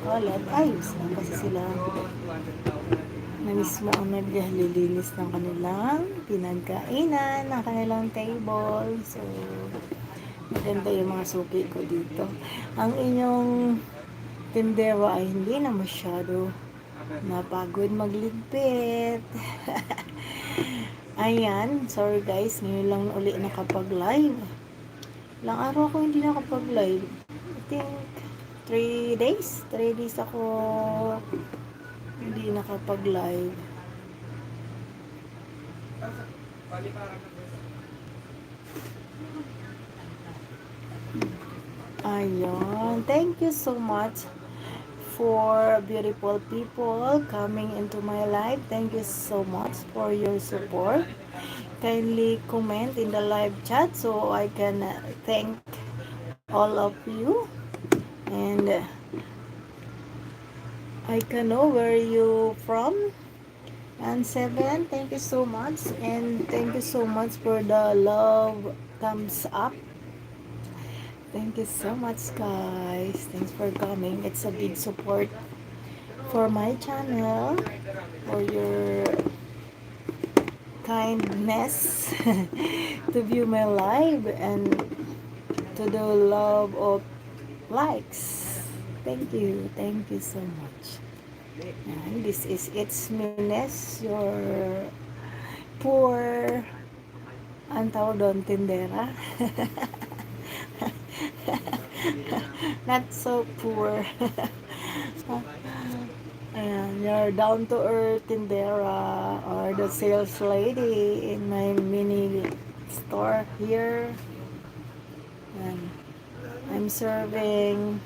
kalat, ayos lang kasi sila na mismo ang naglilinis ng kanilang pinagkainan, ng kanilang table. So, maganda yung mga suki ko dito. Ang inyong tindero ay hindi na masyado napagod magligpit. Ayan, sorry guys, ngayon lang uli nakapag-live. Ilang araw ako hindi nakapag-live. I think 3 days. 3 days ako hindi nakapag-live. Ayun. Thank you so much for beautiful people coming into my life. Thank you so much for your support. Kindly comment in the live chat so I can thank all of you. And I can know where you from. And 7, thank you so much. And thank you so much for the love thumbs up. Thank you so much guys. Thanks for coming. It's a big support for my channel, for your kindness to view my live and to the love of likes. Thank you so much. And this is It's Mines, your poor, ang tawag doon, tindera. Not so poor. And you're down to earth tindera or the sales lady in my mini store here. And I'm serving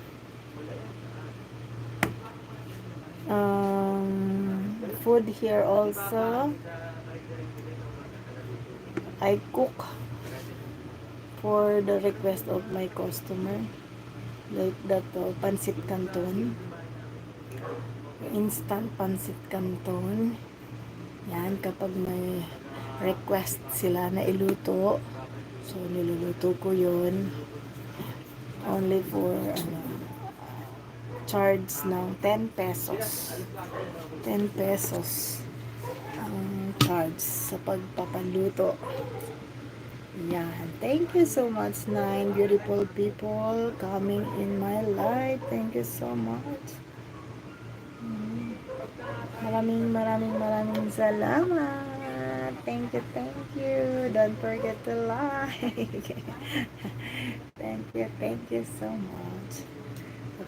food here also. I cook for the request of my customer, like that pancit canton, instant pancit canton. Yan, kapag may request sila na iluto, so niluluto ko yun. Only for charge ng 10 pesos. 10 pesos ang charge sa pagpapaluto. Yan. Thank you so much, 9 beautiful people coming in my life. Thank you so much. Maraming salamat. Thank you. Don't forget to like. Thank you so much.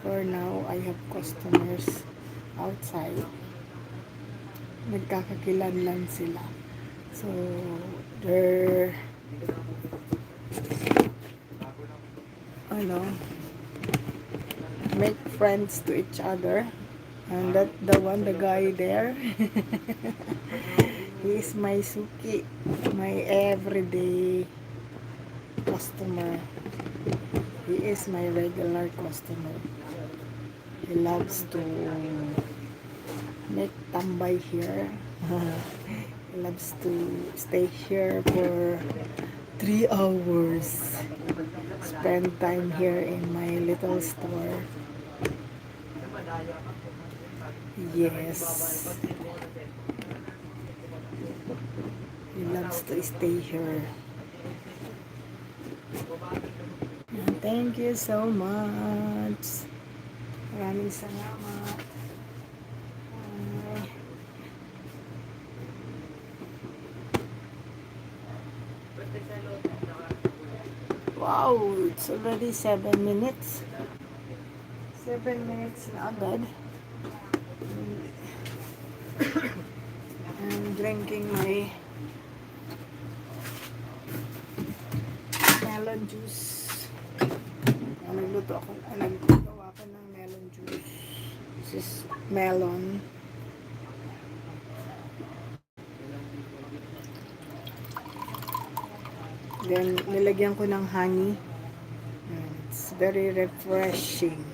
For now, I have customers outside. Nagkakakilan lang sila. So, they're make friends to each other. And that the guy there, he is my suki, my everyday customer. He is my regular customer. He loves to make tambay here. He loves to stay here for 3 hours. Spend time here in my little store. Yes. He loves to stay here. Thank you so much. Maraming salamat. Wow, it's already 7 minutes. 7 minutes na agad. I'm drinking my melon juice. Naggawa ko ng melon juice. This is melon. Then, nilagyan ko ng honey. It's very refreshing.